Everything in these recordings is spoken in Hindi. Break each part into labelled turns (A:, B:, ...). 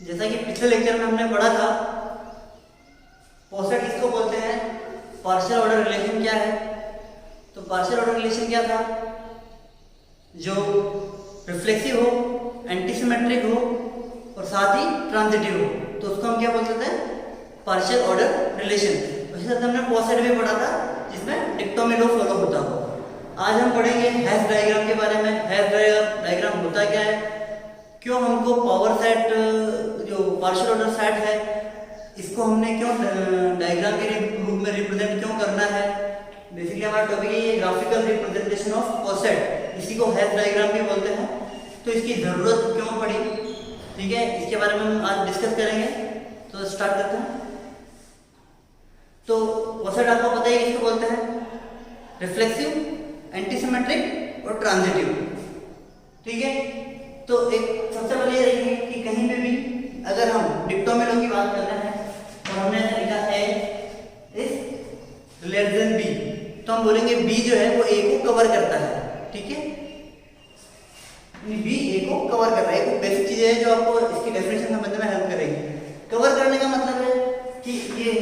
A: जैसा कि पिछले लेक्चर में हमने पढ़ा था, पोसेट किसको बोलते हैं, पार्शियल ऑर्डर रिलेशन क्या है। तो पार्शियल ऑर्डर रिलेशन क्या था, जो रिफ्लेक्सिव हो, एंटीसिमेट्रिक हो और साथ ही ट्रांजिटिव हो, तो उसको हम क्या बोलते थे, पार्शियल ऑर्डर रिलेशन। उसी तरह हमने पोसेट भी पढ़ा था जिसमें डिक्टोमी लॉ फॉलो होता हो। आज हम पढ़ेंगे हैश डायग्राम के बारे में। हैश डायग्राम होता क्या है, क्यों हमको पावर सेट जो पार्शियल ऑर्डर सेट है इसको हमने क्यों डायग्राम के रूप में रिप्रेजेंट क्यों करना है। बेसिकली हमारा टॉपिक है ग्राफिकल रिप्रेजेंटेशन ऑफ पोसेट, इसी को हैश डायग्राम भी बोलते हैं। तो इसकी ज़रूरत क्यों पड़ी, ठीक है, इसके बारे में हम आज डिस्कस करेंगे। तो स्टार्ट करते हैं। तो पोसेट आपको पता ही किसको बोलते हैं, रिफ्लेक्सिव, एंटीसिमेट्रिक और ट्रांजिटिव, ठीक है। तो एक सबसे पहले ये देखिए कि कहीं पे भी अगर हम डिक्टोमी लॉ की बात कर रहे हैं और हमने ऐसा लिखा ए इज लेस देन बी, तो हम बोलेंगे बी जो है वो ए को कवर करता है, ठीक है। बी ए को कवर कर रहा है। एक बेसिक चीज है जो आपको इसकी डेफिनेशन समझने में हेल्प करेगी। कवर करने का मतलब है कि ये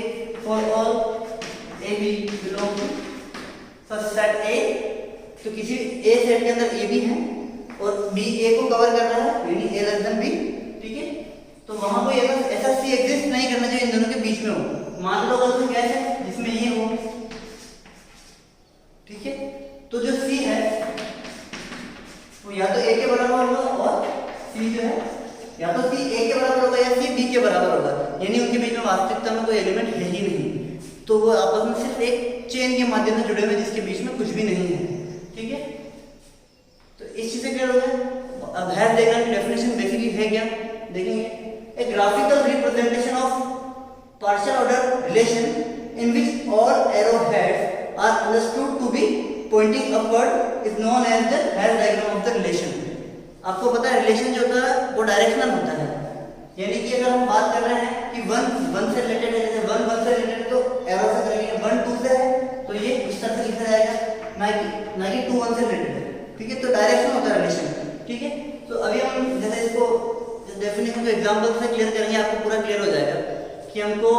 A: for all A B belong to first set A, तो किसी ए सेट के अंदर ए बी है और बी ए को कवर कर रहा है, यानी ए लेस देन बी, ठीक है। तो वहां कोई ऐसा सी एग्जिस्ट नहीं करना चाहिए इन दोनों के बीच में हो। मान लो अगर कोई कैस है जिसमें ये हो, ठीक है, तो जो सी है वो या तो ए के बराबर होगा और सी जो है या तो सी ए के बराबर होगा या सी बी के बराबर होगा, यानी उनके बीच में वास्तविकता में कोई एलिमेंट है ही नहीं। तो वो आपस में सिर्फ एक चेन के माध्यम से जुड़े हुए जिसके बीच में कुछ भी नहीं है, ठीक है। तो इस चीज से क्लियर हो गया। अब हैश डायग्राम की डेफिनेशन बेसिकली है क्या, देखेंगे। A graphical representation of partial order relation in which all arrow heads are understood to be pointing upward is known as the hash diagram of the relation। आपको पता है रिलेशन जो होता है वो डायरेक्शनल होता है, यानी कि अगर हम बात कर रहे हैं कि वन से रिलेटेड है, जैसे वन से रिलेटेड है तो एरो से करेंगे, 1 2 से है तो ये इस तरह से लिखा जाएगा, ना कि 2 1 से रिलेटेड है, ठीक है। तो डायरेक्शन होता है रिलेशन, ठीक है। तो अभी हम जैसे इसको डेफिनेशन को एग्जांपल से क्लियर करेंगे, आपको पूरा क्लियर हो जाएगा कि हमको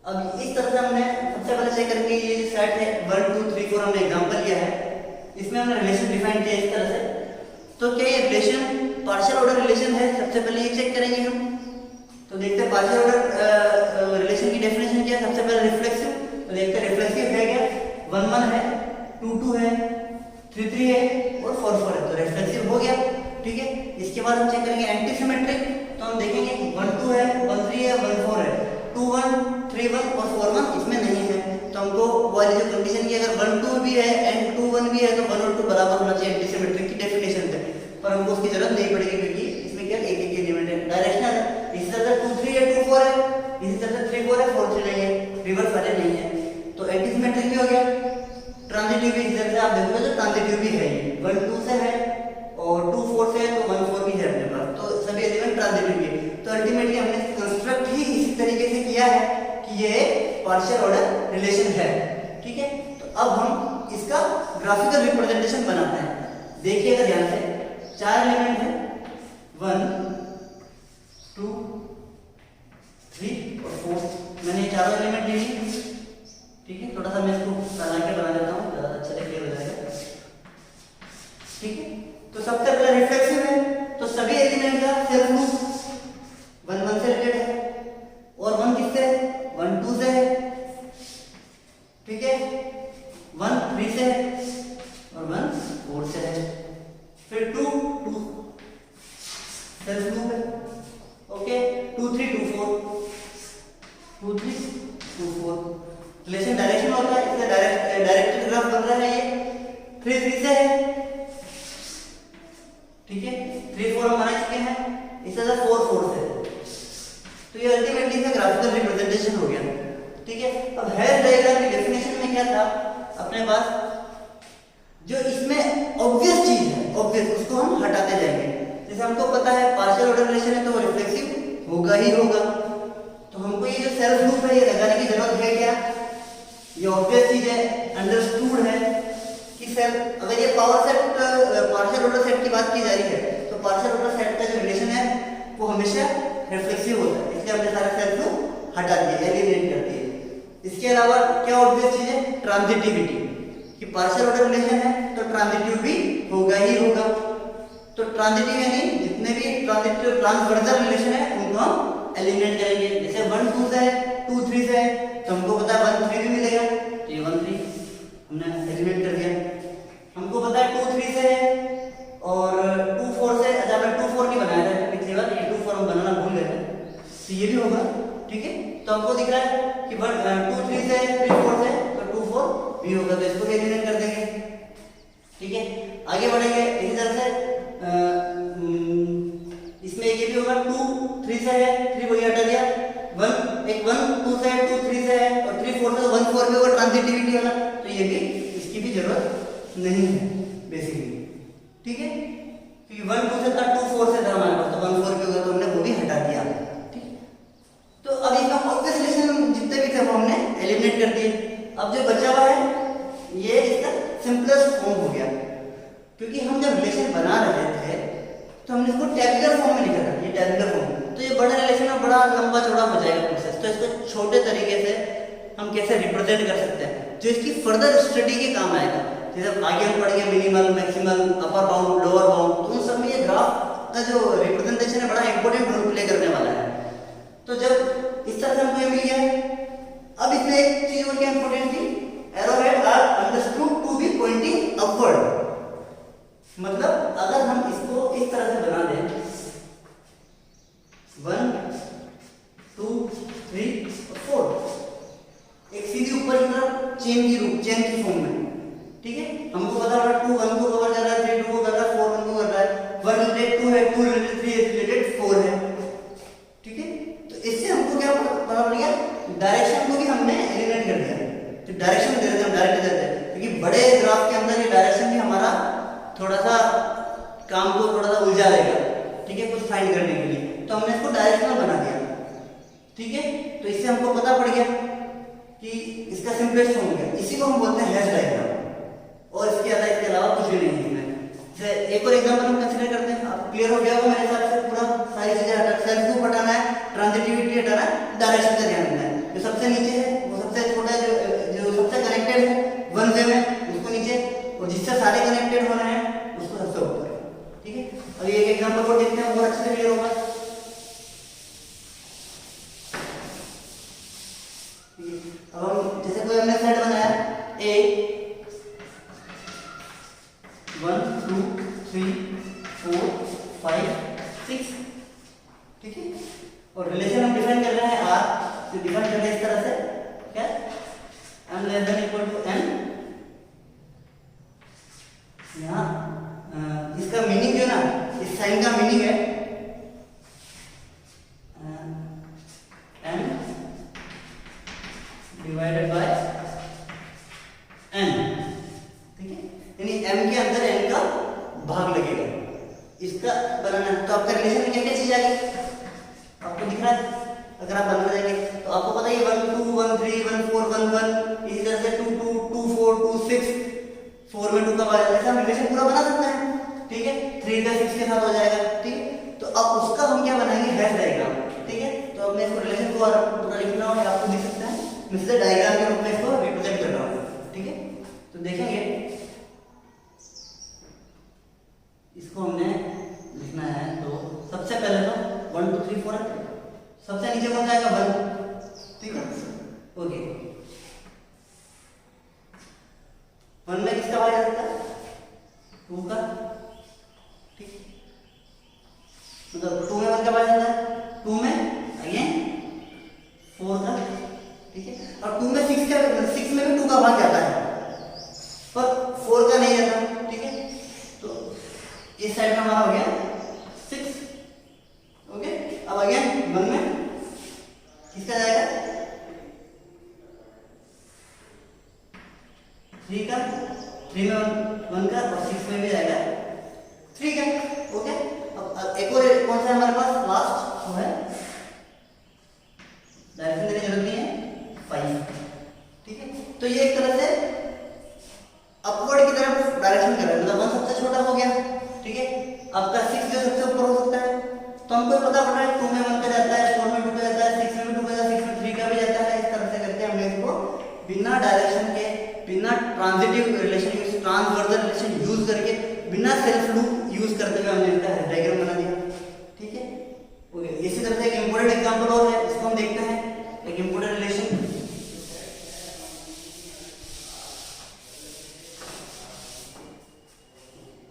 A: अब इस तरह से हमने सबसे पहले चेक करेंगे ये सेट है 1 2 3 4 हमने एग्जांपल लिया है, इसमें हमने रिलेशन डिफाइन किया इस तरह से। तो क्या ये रिलेशन पार्शियल ऑर्डर रिलेशन है, सबसे पहले ये चेक करेंगे हम। तो देखते हैं पार्शियल ऑर्डर रिलेशन की डेफिनेशन क्या है। सबसे पहले रिफ्लेक्सिव, तो देखते हैं रिफ्लेक्सिव है क्या, 1 1 है, 2 2 है, 3 3 है और 4 4 है, तो रिफ्लेक्सिव हो गया, ठीक है। इसके बाद हम चेक करेंगे एंटीसिमेट्रिक, तो हम देखेंगे 1 2 है, 1 3 है, 1 4 है, 2 1 3 1 और 4 1 इसमें नहीं है। तो हमको वाली जो कंडीशन की अगर 1 2 भी है एंड 2 1 भी है तो 1 और 2 बराबर होना चाहिए एंटीसिमेट्रिक की डेफिनेशन से, पर हमको उसकी जरूरत नहीं पड़ेगी क्योंकि इसमें क्या एक एक एलिमेंट है, डायरेक्शनल है। इसी तरह से 2 3 है, 2 4 है, इसी तरह से 3 4 है, 4 3 नहीं है, रिवर्स वाले नहीं है, तो एंटीसिमेट्रिक भी हो गया। ट्रांजिटिव भी इस तरह से आप देखोगे तो ट्रांजिटिव भी है, 1 2 से है और 2 4 से है तो 1 4 भी है अपने पास, तो सभी एलिमेंट ट्रांजिटिव है। तो अल्टीमेटली हमने कंस्ट्रक्ट ही इसी तरीके से किया है कि ये पार्शियल ऑर्डर रिलेशन है, ठीक है। तो अब हम इसका ग्राफिकल रिप्रेजेंटेशन बनाते हैं। देखिएगा ध्यान से, 4 एलिमेंट है, 1 2 3 और 4, मैंने चारों एलिमेंट ले लिए, ठीक है। थोड़ा सा मैं इसको बना के बना देता हूँ, ज़्यादा अच्छा से क्लियर हो जाएगा, ठीक है। तो सबसे पहले रिफ्लेक्सिव है, तो सभी एलिमेंट का सेल्फ ग्रुप 1 1 से रिलेटेड है और 1 किससे है, 1 2 से है, ठीक है, 1 3 से है और 1 4 से है, फिर 2 2 सेल्फ ग्रुप है, ओके, 2 3 2 4 2 3 2 4। रिलेशन डायरेक्शन होता है, इससे डायरेक्टेड ग्राफ बन रहा है, ये 3 3 से है, ठीक है, 3 4 हम बना चुके हैं, इस तरह 4 4 से, तो ये अल्टीमेटली इसका ग्राफिकल रिप्रेजेंटेशन हो गया, ठीक है। अब हैश डायग्राम की डेफिनेशन में क्या था अपने पास, जो इसमें ऑब्वियस चीज है, ऑब्वियस, उसको हम हटाते जाएंगे। जैसे हमको पता है पार्शियल ऑर्डर रिलेशन है तो वो रिफ्लेक्सिव होगा ही होगा, तो हमको ये जो सेल्फ ग्रुप है ये लगाने की जरूरत है क्या, ये ऑब्वियस चीज है, अंडरस्टूड है कि सेल्फ, अगर ये power set partial order set की बात की जा रही है तो पार्शियल ऑर्डर सेट का जो रिलेशन है वो हमेशा रिफ्लेक्सिव होता है, इसलिए हमने सारे सेल्स को हटा दिया, एलिमिनेट कर दिए। इसके अलावा क्या ऑब्वियस चीज है, ट्रांजिटिविटी, कि पार्शियल ऑर्डर रिलेशन है तो ट्रांजिटिव भी होगा ही होगा। तो ट्रांजिटिव यानी जितने भी ट्रांजिटिव ट्रांसवर्सल रिलेशन है उनको हम एलिमिनेट करेंगे। जैसे 1 2 से है, 2 3 से है, तो हमको पता है 1 3 भी मिलेगा, तो ये 1 3 हमने एलिमिनेट कर दिया। हमको पता है 2 3 से है और 2 4 से, अच्छा हमने 2 4 नहीं बनाया था पिछली बार, ये 2 4 हम बनाना भूल गए थे, तो ये भी होगा, ठीक है। तो हमको दिख रहा है कि 2 3 से 3 4 से, तो 2 4 भी होगा, तो इसको भी एलिमिनेट कर देंगे, ठीक है। आगे बढ़ेंगे इसी तरह से इसमें ये भी होगा 2 3 से है, 3 वही हटा दिया, 1 2 से है, 2 3 से है और 3 4 से, 1 4 भी होगा ट्रांजिटिविटी वाला, तो ये भी इसकी भी जरूरत नहीं है बेसिकली, ठीक है, क्योंकि 1 2 से था, 2 4 से था हमारे पास, तो 1 4 भी होगा, तो हमने वो भी हटा दिया, ठीक है। तो अब इसका ऑब्वियस रिलेशन जितने भी थे वो हमने एलिमिनेट कर दिए। अब जो बचा हुआ है ये इसका सिंपलेस्ट फॉर्म हो गया, क्योंकि हम जब रिलेशन बना रहे थे तो हमने इसको टेबुलर फॉर्म में लिखा था, ये टेबुलर फॉर्म, तो ये बड़ा रिलेशन में बड़ा लंबा चौड़ा हो जाएगा प्रोसेस, तो इसको छोटे तरीके से हम कैसे रिप्रेजेंट कर सकते हैं जो इसकी फर्दर स्टडी के काम आएगा। जैसे आगे हम पढ़ेंगे minimal, maximal, upper bound, lower bound, तो उन सब में ये ग्राफ का जो रिप्रेजेंटेशन है बड़ा इंपॉर्टेंट रोल प्ले करने वाला है। तो जब इस तरह से हमको ये मिल गया, अब इसमें एक चीज और क्या इंपॉर्टेंट थी, arrowhead are understood to be pointing upward, मतलब अगर हम इसको इस तरह से बना दें 1 2 3 4, एक सीधी ऊपर की तरफ चेन की फॉर्म में, ठीक है। हमको पता है 2 1 को कवर कर रहा है, 3 2 को कर रहा है, 4 1 को कर रहा है, 1 रिलेटेड 2 है, 2 रिलेटेड 3 है, रिलेटेड 4 है, ठीक है। तो इससे हमको क्या पता पड़ गया, डायरेक्शन को भी हमने एलिमिनेट कर दिया, तो डायरेक्शन दे देते हैं, डायरेक्ट देते हैं, क्योंकि बड़े ग्राफ के अंदर ये डायरेक्शन भी हमारा थोड़ा सा काम को थोड़ा सा उलझा देगा, ठीक है, कुछ फाइंड करने के लिए, तो हमने इसको डायरेक्शनल बना दिया, ठीक है। तो इससे हमको पता पड़ गया कि इसका सिंपलेस्ट फॉर्म क्या है, इसी को हम बोलते हैं हैश डायग्राम, और इसके अलावा कुछ भी नहीं है। जैसे एक और एग्जांपल हम कंसीडर करते हैं, आप क्लियर हो गया होगा मेरे हिसाब से, पूरा सारी चीजें हटा, सेल्स को हटाना है, ट्रांजिटिविटी हटाना है, डायरेक्शन का ध्यान रखना है, जो सबसे नीचे है वो सबसे छोटा, जो सबसे कनेक्टेड है 1 वे में उसको नीचे, और जिससे सारे कनेक्टेड हो रहे हैं उसको सबसे ऊपर, ठीक है। अब ये एक एग्जांपल को देखते हैं, बहुत अच्छे से क्लियर होगा, ठीक है। अब हम जैसे कोई हमने सेट बनाया A 1 2 3 4 5 6, ठीक है, और रिलेशन हम डिफाइन कर रहे हैं R, तो डिफाइन कर रहे हैं इस तरह से, क्या m less than equal to n, यहाँ इसका मीनिंग जो ना, इस साइन का मीनिंग है m डिवाइडेड बाय n, ठीक है, यानी m के अंदर n का भाग लगेगा, इसका बनाना है। तो आपका रिलेशन में क्या क्या चीज आ गई आपको दिख रहा है, अगर आप बनना जाएंगे तो आपको पता है 1 2 1 3 1 4 1 1, इसी तरह से 2 2 2 4 2 6, 4 में 2 का भाग, ऐसा हम रिलेशन पूरा बना सकते हैं, ठीक है, 3 का 6 के साथ हो जाएगा, ठीक है। तो अब उसका हम क्या बनाएंगे, हैश डायग्राम, ठीक है। तो अब मैं इसको रिलेशन को पूरा लिख रहा हूँ, आपको देख सकते हैं, मैं सीधे डायग्राम के रूप में इसको रिप्रेजेंट कर रहा हूँ, ठीक है। तो देखेंगे इसको हमने लिखना है, तो सबसे पहले तो 1 2 3 4 है, सबसे नीचे कौन जाएगा 1, ठीक है, ओके। 1 में किसका भाग आ सकता है, 2 का, ठीक, मतलब 2 में 1 का भाग आता है, 2 में अगेन 4 का, ठीक है, और 2 में 6 में भी 2 का भाग जाता है, पर 4 का नहीं जाता, ठीक है। तो इस साइड में हमारा हो गया 6, ओके। अब अगेन 1 में किसका जाएगा, 3 का, 3 में 1 का, और 6 में भी जाएगा 3 का, ओके। अब एक और कौन सा है हमारे पास, लास्ट वो है, डायरेक्शन देने की जरूरत नहीं है, 5, ठीक है। तो ये एक तरह से अपवर्ड की तरफ डायरेक्शन कर रहा है, मतलब 1 सबसे छोटा हो गया, ठीक है। आपका 6 जो सबसे ऊपर हो सकता है, तो हमको पता पड़ रहा फर्दर रिलेशन यूज करके बिना सेल्फ लूप यूज करते हुए हमने इनका डायग्राम बना दिया। ठीक है, ओके। इसी तरह से एक इंपॉर्टेंट एग्जांपल और है, इसको हम देखते हैं, एक इंपॉर्टेंट रिलेशन।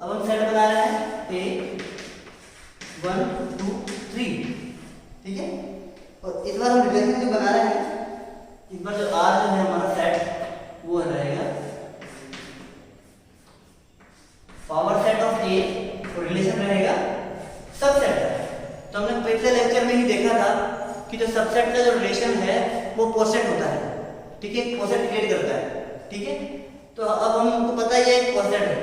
A: अब हम सेट बना रहे हैं ए 1 2 3, ठीक है। और इस बार हम रिलेशन जो बना रहे हैं, इस बार जो आर जो है हमारा सेट वो रहेगा पावर सेट ऑफ ए और रिलेशन रहेगा सबसेट। तो हमने पिछले लेक्चर में ही देखा था कि जो सबसेट का जो रिलेशन है वो कोसेट होता है, ठीक है, कोसेट क्रिएट करता है, ठीक है। तो अब हमको पता ही है कोसेट है,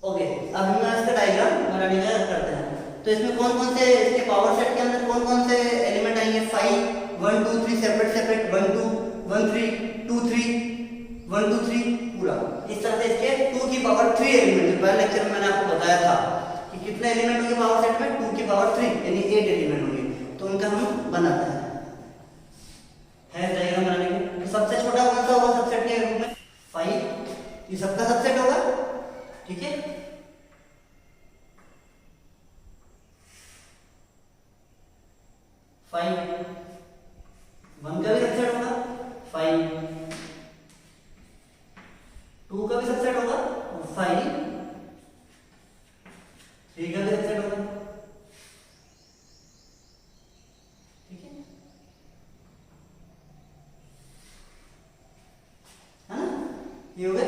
A: ओके। अब हम इसका डायग्राम बनाने का करते हैं। तो इसमें कौन कौन से इसके पावर सेट के अंदर कौन कौन से एलिमेंट आएंगे, 5 1 2 3 सेपरेट सेपरेट 1 2 1 3 2 3 1 2 3 पूरा। इस तरह से इसके 2 की पावर 3 एलिमेंट, पहले लेक्चर में मैंने आपको बताया था कि कितने एलिमेंट होंगे पावर सेट में, 2 की पावर 3 यानी 8 एलिमेंट होंगे। तो उनका हम बनाते हैं डायग्राम बनाने के। तो सबसे छोटा कौन सा होगा सबसेट के रूप में, 5, ये सबका सबसेट होगा, ठीक है। फाइव 1 का भी सबसेट होगा, 5 2 का भी सबसेट होगा, 5 3 का भी सबसेट होगा, ठीक है ना। ये हो गया,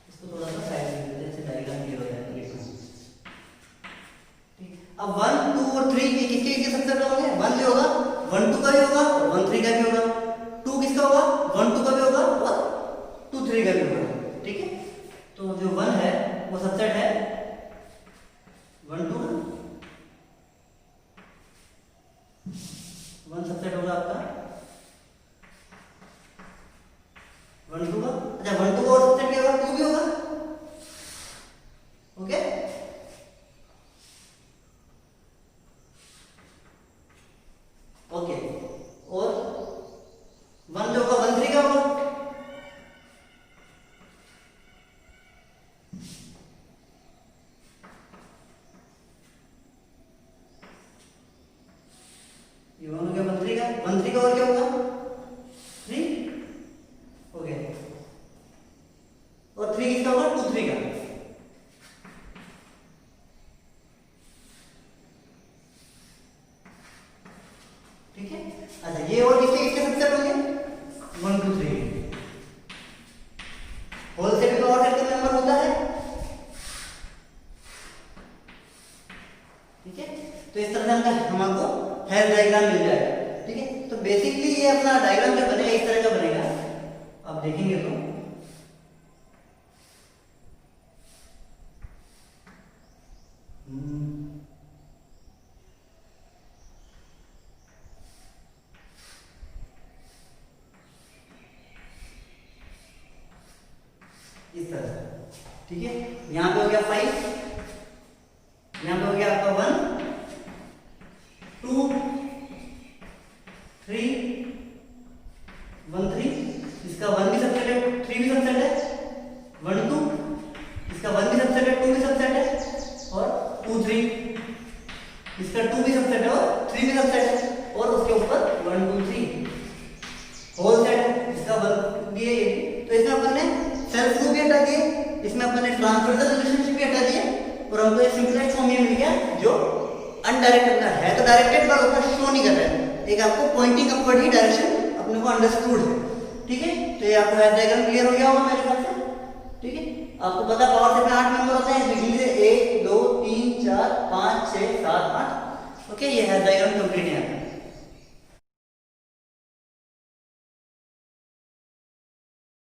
A: इसको थोड़ा सा साइड में देते हैं, ऐसे डायग्राम क्लियर हो जाएगा। अब 1 2 और 3 ये किसके किसके सबसेट होंगे, 1 भी होगा, 1 2 का भी होगा और 1 3 का भी होगा, 2 किसका होगा, 1 2 का भी होगा और 2 3 का भी होगा, ठीक है। तो जो 1 है वो सबसेट है 1 2, 1 सबसेट होगा आपका 1 2 का। अच्छा 1 2 का और सबसेट क्या होगा, 2 भी होगा, ओके। ओके, और 1 जो होगा 1 3 का होगा, ये 1 हो गया 1 3 का, 1 3 का और क्या होगा 3, ओके। और 3 किसका होगा 2 3 का, ठीक है। अच्छा ये और किसके किसके सबसेट होंगे 1 2 3, होल सेट का और सेट का मेंबर होता है, ठीक है। तो इस तरह से हमको हेयर डायग्राम मिल जाएगा, ठीक है। तो बेसिकली ये अपना डायग्राम जो बनेगा इस तरह का बनेगा, आप देखेंगे तो इस तरह से, ठीक है। यहाँ पे हो गया 5, यहाँ पे हो गया आपका 1 2 3 1 3, इसका 1 भी सबसेट है, 3 भी सबसेट है, 1 2 इसका 1 भी सबसेट है, 2 भी सबसेट है, और 2 3 इसका 2 भी सबसेट है और 3 भी सबसेट है, और उसके ऊपर 1 2 3 होल सेट है, इसका 1 भी है ये भी। तो इसमें अपन ने सेल्फ लूप भी हटा दिए, इसमें अपन ने ट्रांसवर्सल रिलेशनशिप भी हटा दिए, और हमको एक सिंपलेस्ट फॉर्म ये मिल गया जो अनडायरेक्टेड है, तो डायरेक्टेड पर उसका शो नहीं कर रहा है, एक आपको पॉइंटिंग अपवर्ड ही डायरेक्शन अपने को अंडरस्टूड है, ठीक है। तो ये आपका डायग्राम क्लियर हो गया होगा मेरे ख्याल से, ठीक है। आपको पता पावर सेट में 8 मेंबर होते हैं, लिख लीजिए 1 2 3 4 5 6 7 8, ओके। ये है डायग्राम कंप्लीट है।